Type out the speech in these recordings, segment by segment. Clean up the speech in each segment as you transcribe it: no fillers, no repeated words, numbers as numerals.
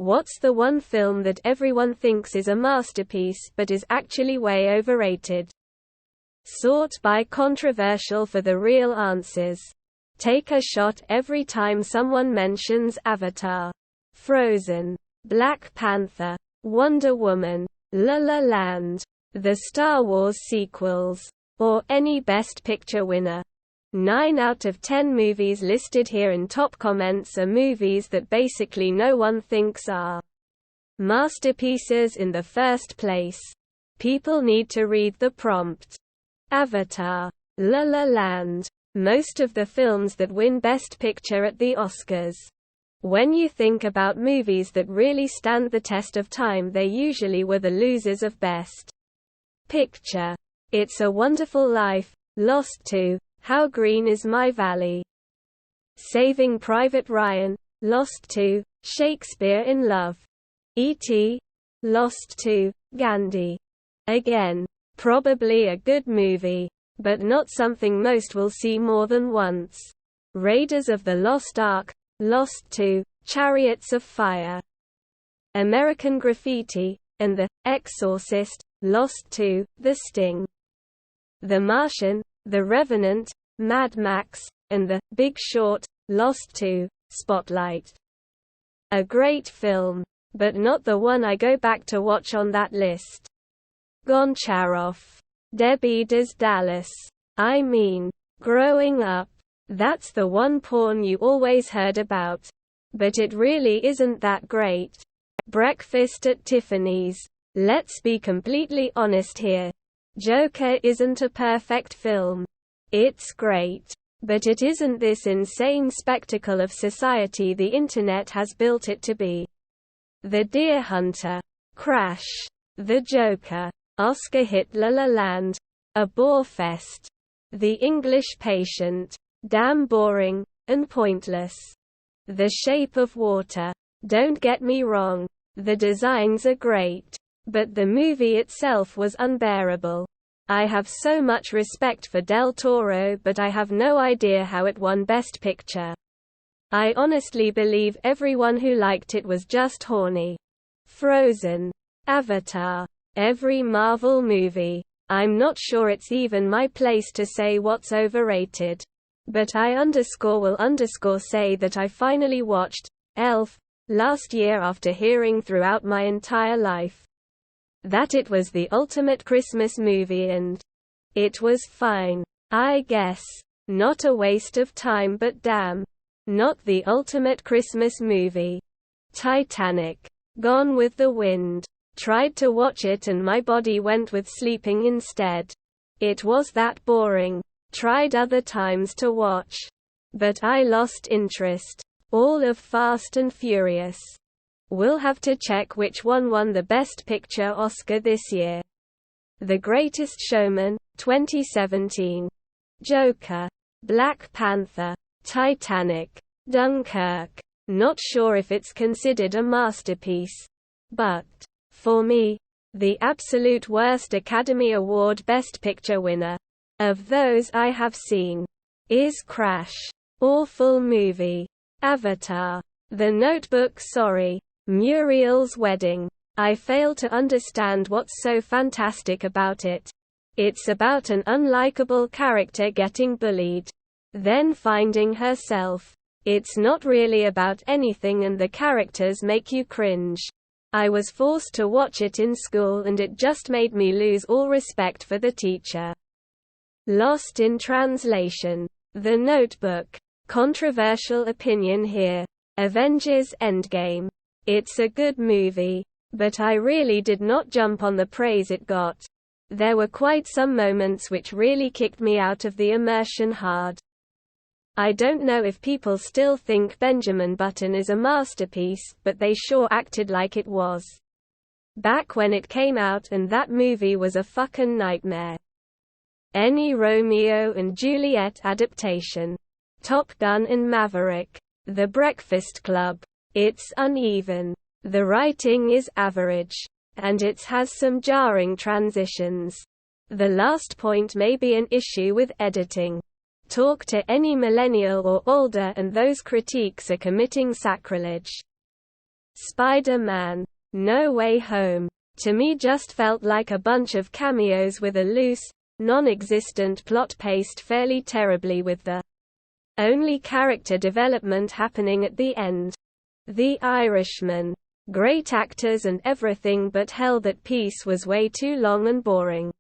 What's the one film that everyone thinks is a masterpiece but is actually way overrated? Sort by controversial for the real answers. Take a shot every time someone mentions Avatar, Frozen, Black Panther, Wonder Woman, La La Land, the Star Wars sequels, or any Best Picture winner. 9 out of 10 movies listed here in top comments are movies that basically no one thinks are masterpieces in the first place. People need to read the prompt. Avatar, La La Land, most of the films that win Best Picture at the Oscars. When you think about movies that really stand the test of time, they usually were the losers of Best Picture. It's a Wonderful Life, Lost 2, How Green Is My Valley, Saving Private Ryan, Lost 2, Shakespeare in Love, E.T., Lost 2, Gandhi. Again, probably a good movie, but not something most will see more than once. Raiders of the Lost Ark, Lost 2, Chariots of Fire, American Graffiti, and The Exorcist, Lost 2, The Sting, The Martian, The Revenant, Mad Max, and The Big Short, Lost 2, Spotlight. A great film, but not the one I go back to watch on that list. Goncharov, Debbie Does Dallas. I mean, growing up, that's the one porn you always heard about. But it really isn't that great. Breakfast at Tiffany's. Let's be completely honest here. Joker isn't a perfect film. It's great. But it isn't this insane spectacle of society the internet has built it to be. The Deer Hunter, Crash, The Joker, Oscar hit La La Land, a bore fest. The English Patient, damn boring, and pointless. The Shape of Water. Don't get me wrong, the designs are great. But the movie itself was unbearable. I have so much respect for Del Toro, but I have no idea how it won Best Picture. I honestly believe everyone who liked it was just horny. Frozen, Avatar, every Marvel movie. I'm not sure it's even my place to say what's overrated. But I will say that I finally watched Elf last year after hearing throughout my entire life that it was the ultimate Christmas movie, and it was fine, I guess. Not a waste of time, but damn, not the ultimate Christmas movie. Titanic, Gone with the Wind. Tried to watch it and my body went with sleeping instead. It was that boring. Tried other times to watch, but I lost interest. All of Fast and Furious. We'll have to check which one won the Best Picture Oscar this year. The Greatest Showman, 2017. Joker, Black Panther, Titanic, Dunkirk. Not sure if it's considered a masterpiece. But, for me, the absolute worst Academy Award Best Picture winner of those I have seen is Crash. Awful movie. Avatar. The Notebook. Sorry. Muriel's Wedding. I fail to understand what's so fantastic about it. It's about an unlikable character getting bullied, then finding herself. It's not really about anything and the characters make you cringe. I was forced to watch it in school and it just made me lose all respect for the teacher. Lost in Translation. The Notebook. Controversial opinion here. Avengers Endgame. It's a good movie, but I really did not jump on the praise it got. There were quite some moments which really kicked me out of the immersion hard. I don't know if people still think Benjamin Button is a masterpiece, but they sure acted like it was back when it came out, and that movie was a fucking nightmare. Any Romeo and Juliet adaptation. Top Gun and Maverick. The Breakfast Club. It's uneven. The writing is average. And it has some jarring transitions. The last point may be an issue with editing. Talk to any millennial or older and those critiques are committing sacrilege. Spider-Man: No Way Home, to me just felt like a bunch of cameos with a loose, non-existent plot paced fairly terribly with the only character development happening at the end. The Irishman: great actors and everything, but hell, that piece was way too long and boring.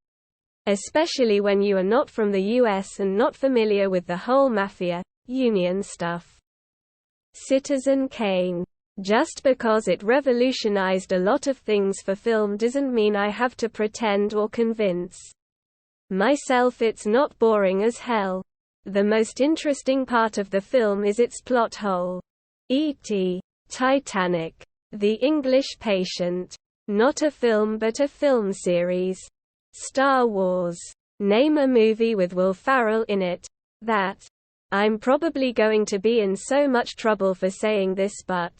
Especially when you are not from the US and not familiar with the whole mafia, union stuff. Citizen Kane: just because it revolutionized a lot of things for film doesn't mean I have to pretend or convince myself it's not boring as hell. The most interesting part of the film is its plot hole. E.T., Titanic, The English Patient. Not a film but a film series. Star Wars. Name a movie with Will Ferrell in it. That. I'm probably going to be in so much trouble for saying this, but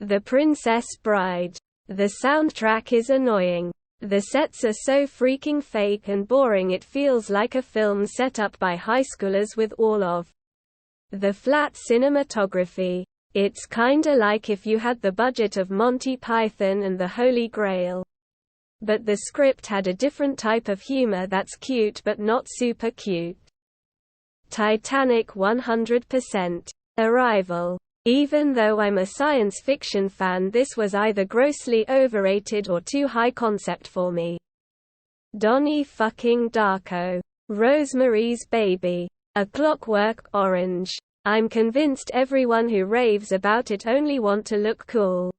The Princess Bride. The soundtrack is annoying. The sets are so freaking fake and boring it feels like a film set up by high schoolers with all of the flat cinematography. It's kinda like if you had the budget of Monty Python and the Holy Grail. But the script had a different type of humor that's cute but not super cute. Titanic 100%. Arrival. Even though I'm a science fiction fan, this was either grossly overrated or too high concept for me. Donnie fucking Darko. Rosemary's Baby. A Clockwork Orange. I'm convinced everyone who raves about it only want to look cool.